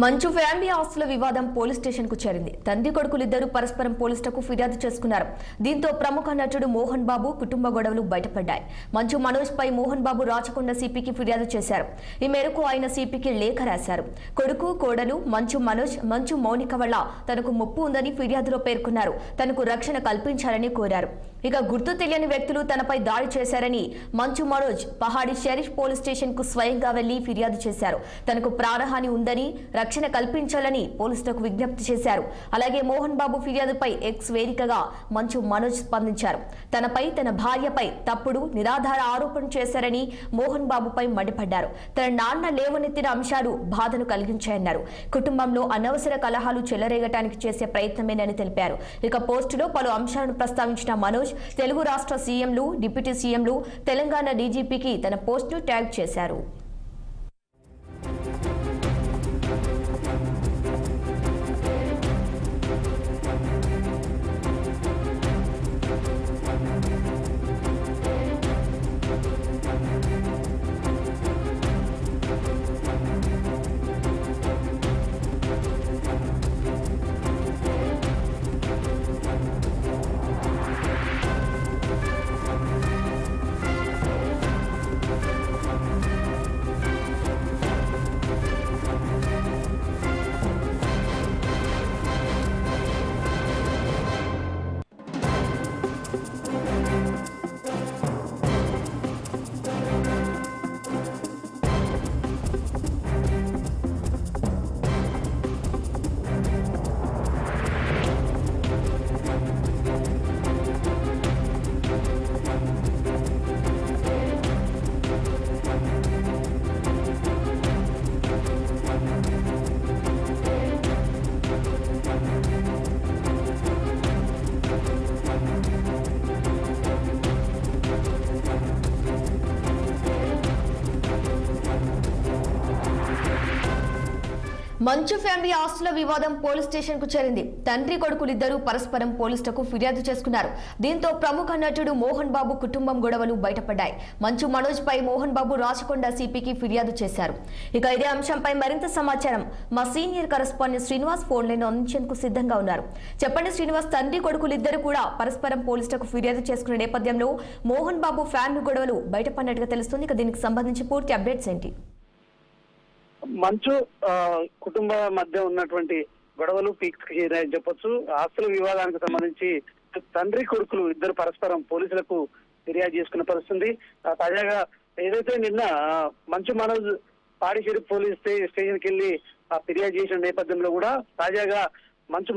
మంచు ఫ్యామిలీ ఆస్తుల వివాదం పోలీస్ స్టేషన్ కు చేరింది. తండ్రి కొడుకులిద్దరూ పరస్పరం పోలీసులకు ఫిర్యాదు చేసుకున్నారు. దీంతో ప్రముఖ నటుడు మోహన్ బాబు కుటుంబ గొడవలు బయటపడ్డాయి. మంచు మనోజ్ పై మోహన్ బాబు రాచకొండ సిపికి ఫిర్యాదు చేశారు. ఈ మేరకు ఆయన సిపికి లేఖ రాశారు. కొడుకు కోడలు మంచు మనోజ్, మంచు మౌనిక వల్ల తనకు ముప్పు ఉందని ఫిర్యాదులో పేర్కొన్నారు. తనకు రక్షణ కల్పించాలని కోరారు. ఇక గుర్తు తెలియని వ్యక్తులు తనపై దాడి చేశారని మంచు మనోజ్ పహాడి షరీఫ్ పోలీస్ స్టేషన్ కు స్వయంగా వెళ్లి ఫిర్యాదు చేశారు. తనకు ప్రాణహాని ఉందని రక్షణ కల్పించాలని పోలీసులకు విజ్ఞప్తి చేశారు. అలాగే మోహన్ బాబు ఫిర్యాదుపై ఎక్స్ వేదికగా మంచు మనోజ్ స్పందించారు. తనపై తన భార్యపై తప్పుడు నిరాధార ఆరోపణ చేశారని మోహన్ బాబుపై మండిపడ్డారు. తన నాన్న లేవనెత్తిన అంశాలు బాధను కలిగించాయన్నారు. కుటుంబంలో అనవసర కలహాలు చెలరేగటానికి చేసే ప్రయత్నమేనని తెలిపారు. ఇక పోస్టులో పలు అంశాలను ప్రస్తావించిన మనోజ్ తెలుగు రాష్ట్ర సీఎంలు, డిప్యూటీ సీఎంలు, తెలంగాణ డీజీపీకి తన పోస్టును ట్యాగ్ చేశారు. మంచు ఫ్యామిలీ ఆస్తుల వివాదం పోలీస్ స్టేషన్ కు చేరింది. తండ్రి కొడుకులిద్దరూ పరస్పరం పోలీసులకు ఫిర్యాదు చేసుకున్నారు. దీంతో ప్రముఖ నటుడు మోహన్ బాబు కుటుంబం గొడవలు బయటపడ్డాయి. మంచు మనోజ్ పై మోహన్ బాబు రాచకొండ సిపికి ఫిర్యాదు చేశారు. ఇక ఇదే అంశంపై మరింత సమాచారం మా senior correspondent Srinivas phone line అందించేందుకు సిద్ధంగా ఉన్నారు. చెప్పండి శ్రీనివాస్, తండ్రి కొడుకులిద్దరూ కూడా పరస్పరం పోలీసులకు ఫిర్యాదు చేసుకునే నేపథ్యంలో మోహన్ బాబు ఫ్యామిలీ గొడవలు బయటపడినట్టుగా తెలుస్తుంది. ఇక దీనికి సంబంధించి పూర్తి అప్డేట్స్ ఏంటి? మంచు కుటుంబ మధ్య ఉన్నటువంటి గొడవలు పీక్స్ చెప్పొచ్చు. ఆస్తుల వివాదానికి సంబంధించి తండ్రి కొడుకులు ఇద్దరు పరస్పరం పోలీసులకు ఫిర్యాదు చేసుకున్న పరిస్థితుంది. తాజాగా ఏదైతే నిన్న మంచు మనోజ్ పాడి షరీఫ్ పోలీస్ స్టేషన్ కి వెళ్లి ఫిర్యాదు చేసిన నేపథ్యంలో కూడా తాజాగా మంచు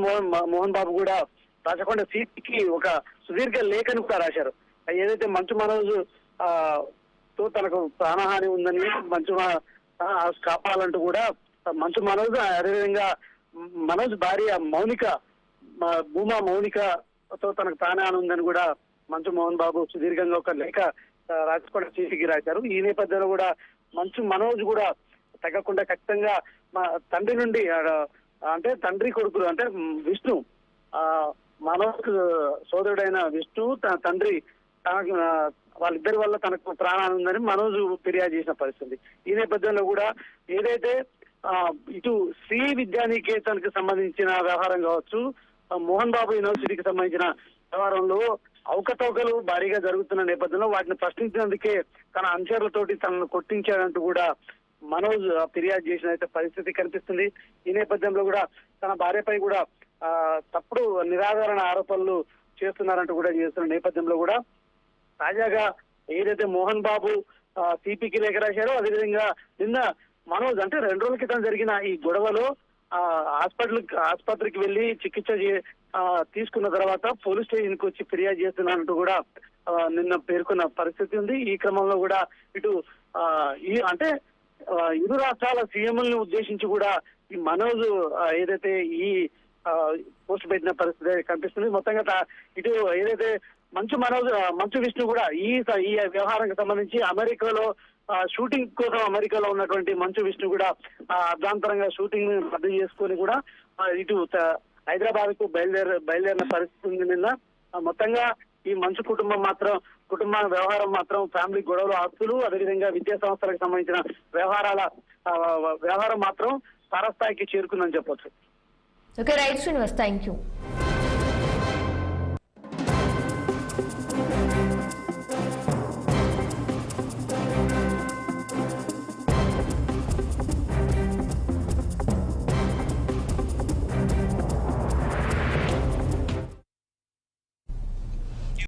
మోహన్ బాబు కూడా రాచకొండ సిపికి ఒక సుదీర్ఘ లేఖను కూడా రాశారు. ఏదైతే మంచు మనోజ్ తో తనకు ప్రాణహాని ఉందని మంచు కాపాలంటూ కూడా మంచు మనోజ్, అదేవిధంగా మనోజ్ భార్య మౌనిక భూమా మౌనికతో తనకు ప్రాణహాని ఉందని కూడా మంచు మోహన్ బాబు సుదీర్ఘంగా ఒక లేఖ రాజకొండ సిపికి రాశారు. ఈ నేపథ్యంలో కూడా మంచు మనోజ్ కూడా తగ్గకుండా ఖచ్చితంగా మా తండ్రి నుండి అంటే తండ్రి కొడుకులు అంటే విష్ణు, మనోజ్ సోదరుడైన విష్ణు తన తండ్రి వాళ్ళిద్దరి వల్ల తనకు ప్రాణాలు ఉందని మనోజ్ ఫిర్యాదు చేసిన పరిస్థితి. ఈ నేపథ్యంలో కూడా ఏదైతే ఇటు శ్రీ విద్యానికేతన్కి సంబంధించిన వ్యవహారం కావచ్చు, మోహన్ బాబు యూనివర్సిటీకి సంబంధించిన వ్యవహారంలో అవకతవకలు భారీగా జరుగుతున్న నేపథ్యంలో వాటిని ప్రశ్నించినందుకే తన అనుచరులతోటి తనను కొట్టించాడంటూ కూడా మనోజ్ ఫిర్యాదు చేసిన అయితే పరిస్థితి కనిపిస్తుంది. ఈ నేపథ్యంలో కూడా తన భార్యపై కూడా తప్పుడు నిరాధారణ ఆరోపణలు చేస్తున్నారంటూ కూడా చేస్తున్న నేపథ్యంలో కూడా తాజాగా ఏదైతే మోహన్ బాబు సిపికి లేఖ రాశారో అదేవిధంగా నిన్న మనోజ్ అంటే 2 రోజుల క్రితం జరిగిన ఈ గొడవలో ఆసుపత్రికి వెళ్లి చికిత్స తీసుకున్న తర్వాత పోలీస్ స్టేషన్ కు వచ్చి ఫిర్యాదు చేస్తున్నారంటూ కూడా నిన్న పేర్కొన్న పరిస్థితి ఉంది. ఈ క్రమంలో కూడా ఇటు అంటే ఇరు రాష్ట్రాల సీఎంలను ఉద్దేశించి కూడా ఈ మనోజ్ ఏదైతే ఈ పోస్ట్ పెట్టిన పరిస్థితి కనిపిస్తుంది. మొత్తంగా ఇటు ఏదైతే మంచు విష్ణు కూడా ఈ వ్యవహారానికి సంబంధించి అమెరికాలో షూటింగ్ కోసం అమెరికాలో ఉన్నటువంటి మంచు విష్ణు కూడా అర్ధాంతరంగా షూటింగ్ రద్దు చేసుకొని కూడా ఇటు హైదరాబాద్ కు బయలుదేరిన పరిస్థితి ఉంది. నిన్న మొత్తంగా ఈ మంచు కుటుంబ వ్యవహారం మాత్రం ఫ్యామిలీ గొడవలు, ఆస్తులు, అదేవిధంగా విద్యా సంస్థలకు సంబంధించిన వ్యవహారం మాత్రం తారస్థాయికి చేరుకుందని చెప్పొచ్చు. Okay right Srinivas, thank you.